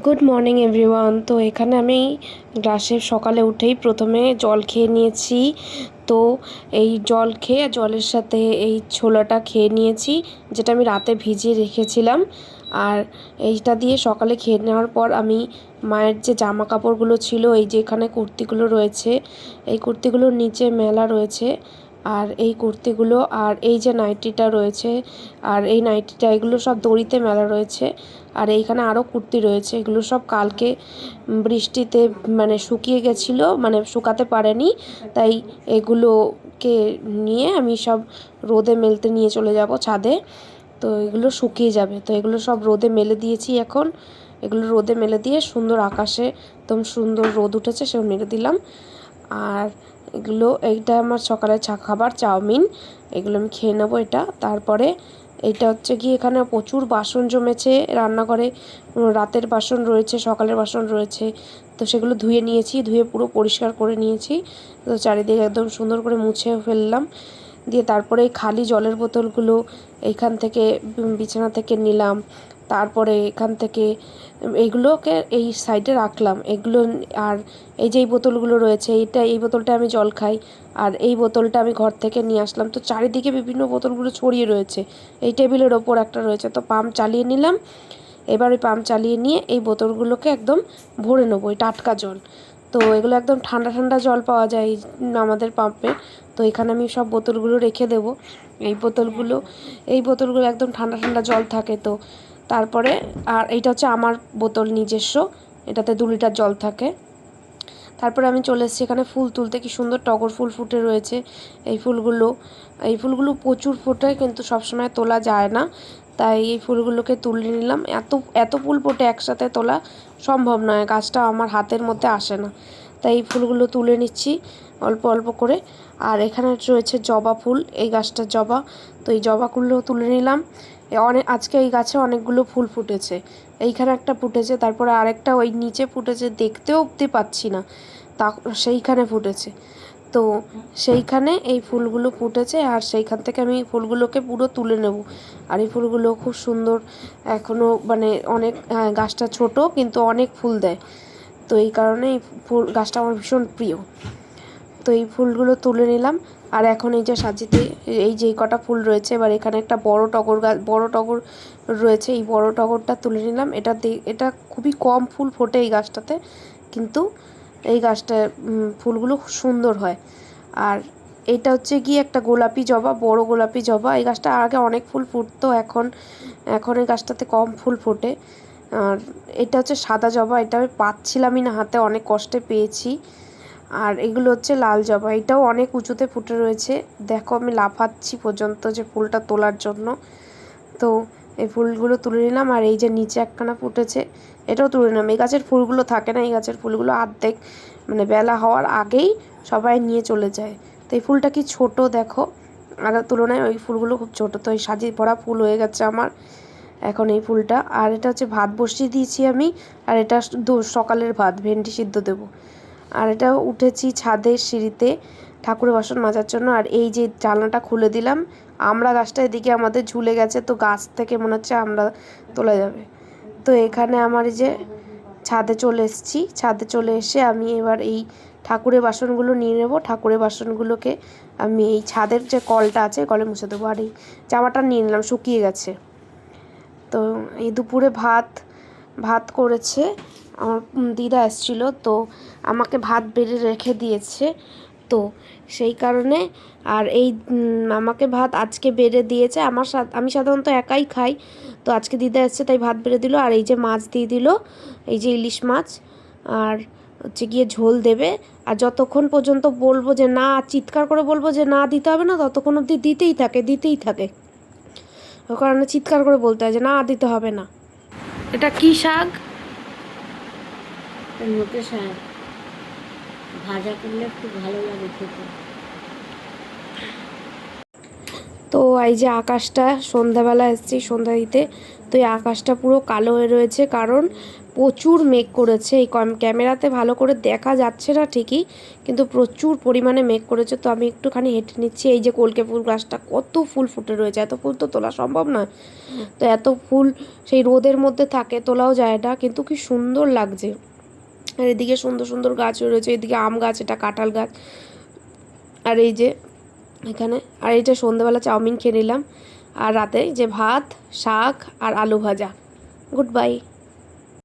Good morning everyone. তো এখানে আমি গ্লাসে সকালে উঠেই প্রথমে জল খেয়ে নিয়েছি। তো এই জল খেয়ে জলের সাথে এই ছোলাটা খেয়ে নিয়েছি, যেটা আমি রাতে ভিজিয়ে রেখেছিলাম। আর এইটা দিয়ে সকালে খেয়ে নেওয়ার পর আমি মায়ের যে জামা কাপড়গুলো ছিল, এই যে এখানে কুর্তিগুলো রয়েছে, এই কুর্তিগুলোর নিচে মেলা রয়েছে। আর এই কুর্তিগুলো আর এই যে নাইটিটা রয়েছে, আর এই নাইটিটা, এগুলো সব দড়িতে মেলা রয়েছে। আর এইখানে আরও কুর্তি রয়েছে, এগুলো সব কালকে বৃষ্টিতে মানে শুকিয়ে গেছিলো, মানে শুকাতে পারেনি। তাই এগুলোকে নিয়ে আমি সব রোদে মেলতে নিয়ে চলে যাব ছাদে। তো এগুলো শুকিয়ে যাবে, তো এগুলো সব রোদে মেলে দিয়েছি এখন। এগুলো রোদে মেলে দিয়ে সুন্দর আকাশে একদম সুন্দর রোদ উঠেছে, সে মেলে দিলাম। আর এইটা আমার সকালের খাবার চাউমিন, এগুলো আমি খেয়ে নেবো এটা। তারপরে এইটা হচ্ছে কি, এখানে প্রচুর বাসন জমেছে রান্নাঘরে, রাতের বাসন রয়েছে, সকালের বাসন রয়েছে। তো সেগুলো ধুয়ে নিয়েছি, ধুয়ে পুরো পরিষ্কার করে নিয়েছি। তো চারিদিকে একদম সুন্দর করে মুছে ফেললাম। দিয়ে তারপরে এই খালি জলের বোতলগুলো এইখান থেকে বিছানা থেকে নিলাম। তারপরে এখান থেকে এইগুলোকে এই সাইডে রাখলাম এগুলো। আর এই যে এই বোতলগুলো রয়েছে, এই বোতলটা আমি জল খাই, আর এই বোতলটা আমি ঘর থেকে নিয়ে আসলাম। তো চারিদিকে বিভিন্ন বোতলগুলো ছড়িয়ে রয়েছে, এই টেবিলের ওপর একটা রয়েছে। তো পাম্প চালিয়ে নিলাম। এবার ওই পাম্প চালিয়ে নিয়ে এই বোতলগুলোকে একদম ভরে নেবো, এই টাটকা জল। তো এগুলো একদম ঠান্ডা ঠান্ডা জল পাওয়া যায় আমাদের পাম্পে। তো এখানে আমি সব বোতলগুলো রেখে দেবো। এই বোতলগুলো একদম ঠান্ডা ঠান্ডা জল থাকে। তো তারপরে আর এইটা হচ্ছে আমার বোতল নিজস্ব, এটাতে 2 লিটার জল থাকে। তারপরে আমি চলে এসেছি এখানে ফুল তুলতে। কি সুন্দর টগর ফুল ফুটে রয়েছে। এই ফুলগুলো প্রচুর ফোটে, কিন্তু সবসময় তোলা যায় না। তাই এই ফুলগুলোকে তুলে নিলাম। এত এত ফুল ফোটে একসাথে তোলা সম্ভব নয়, গাছটা আমার হাতের মধ্যে আসে না। তাই এই ফুলগুলো তুলে নিচ্ছি অল্প অল্প করে। আর এখানে রয়েছে জবা ফুল, এই গাছটার জবা। তো এই জবাগুলো তুলে নিলাম। আজকে এই গাছে অনেকগুলো ফুল ফুটেছে। এইখানে একটা ফুটেছে, তারপরে আরেকটা ওই নিচে ফুটেছে, দেখতেও অব্দি পাচ্ছি না, তা সেইখানে ফুটেছে। তো সেইখানে এই ফুলগুলো ফুটেছে, আর সেইখান থেকে আমি ফুলগুলোকে পুরো তুলে নেব। আর এই ফুলগুলো খুব সুন্দর, এখনও মানে অনেক, গাছটা ছোট কিন্তু অনেক ফুল দেয়। তো এই কারণে এই গাছটা আমার ভীষণ প্রিয়। তো এই ফুলগুলো তুলে নিলাম। আর এখন এই যে সাজিতে এই যে কটা ফুল রয়েছে, এবার এখানে একটা বড় টগর রয়েছে, এই বড় টগরটা তুলে নিলাম। এটা খুবই কম ফুল ফোটে এই গাছটাতে, কিন্তু এই গাছটা ফুলগুলো খুব সুন্দর হয়। আর এটা হচ্ছে গিয়ে একটা গোলাপি জবা, বড় গোলাপি জবা। এই গাছটা আগে অনেক ফুল ফুটতো, এখন এখন এই গাছটাতে কম ফুল ফোটে। আর এটা হচ্ছে সাদা জবা, এটা আমি পাচ্ছিলামই না হাতে, অনেক কষ্টে পেয়েছি। আর এগুলো হচ্ছে লাল জবা, এটাও অনেক উঁচুতে ফুটে রয়েছে। দেখো আমি লাফাচ্ছি পর্যন্ত যে ফুলটা তোলার জন্য। তো এই ফুলগুলো তুলে নিলাম। আর এই যে নিচে একখানা ফুটেছে, এটাও তুলে নিলাম। এই গাছের ফুলগুলো থাকে না, এই গাছের ফুলগুলো অর্ধেক মানে বেলা হওয়ার আগেই সবাই নিয়ে চলে যায়। তো এই ফুলটা কি ছোট দেখো, আগের তুলনায় ওই ফুলগুলো খুব ছোট। তো এই সাজিয়ে ভরা ফুল হয়ে গেছে আমার এখন এই ফুলটা। আর এটা হচ্ছে ভাত বসিয়ে দিয়েছি আমি, আর এটা সকালের ভাত, ভেন্ডি সিদ্ধ দেবো। আর এটা উঠেছি ছাদের সিঁড়িতে ঠাকুরের বাসন মাজার জন্য। আর এই যে জানলাটা খুলে দিলাম, আমড়া গাছটা এদিকে আমাদের ঝুলে গেছে, তো গাছ থেকে মনে হচ্ছে আমড়া তোলা যাবে। তো এখানে আমার এই যে ছাদে চলে এসেছি, ছাদে চলে এসে আমি এবার এই ঠাকুরের বাসনগুলো নিয়ে নেব। ঠাকুরের বাসনগুলোকে আমি এই ছাদের যে কলটা আছে, কলে মুছে দেবো। আর এই জামাটা নিয়ে নিলাম, শুকিয়ে গেছে। তো এই দুপুরে ভাত করেছে আমার দিদা এসেছিলো, তো আমাকে ভাত বেড়ে রেখে দিয়েছে। তো সেই কারণে, আর এই আমাকে ভাত আজকে বেড়ে দিয়েছে। আমি সাধারণত একাই খাই, তো আজকে দিদা এসছে তাই ভাত বেড়ে দিল। আর এই যে মাছ দিয়ে দিল, এই যে ইলিশ মাছ। আর হচ্ছে গিয়ে ঝোল দেবে। আর যতক্ষণ পর্যন্ত বলবো যে না, চিৎকার করে বলবো যে না দিতে হবে না, ততক্ষণ অবধি দিতেই থাকে। ওই কারণে চিৎকার করে বলতে হয় যে না দিতে হবে না। এটা কি শাক? নোটে শাক ভাজা করলে খুব ভালো লাগে খেতে। তো এই যে আকাশটা, সন্ধ্যাবেলা এসেছি সন্ধ্যা দিতে, তো এই আকাশটা পুরো কালো হয়ে রয়েছে, কারণ প্রচুর মেঘ করেছে। এই ক্যামেরাতে ভালো করে দেখা যাচ্ছে না ঠিকই, কিন্তু প্রচুর পরিমাণে মেঘ করেছে। তো আমি একটুখানি হেঁটে নিচ্ছি। এই যে কলকে ফুল গাছটা কত ফুল ফুটে রয়েছে, এত ফুল তো তোলা সম্ভব নয়। তো এত ফুল সেই রোদের মধ্যে থাকে, তোলাও যায় না, কিন্তু কি সুন্দর লাগছে। আর এদিকে সুন্দর সুন্দর গাছ রয়েছে, এদিকে আম গাছ, এটা কাঁঠাল গাছ। আর এই যে এখানে, আর এই যে সন্ধ্যেবেলা চাউমিন খেয়ে নিলাম। আর রাতে যে ভাত, শাক আর আলু ভাজা। Good bye.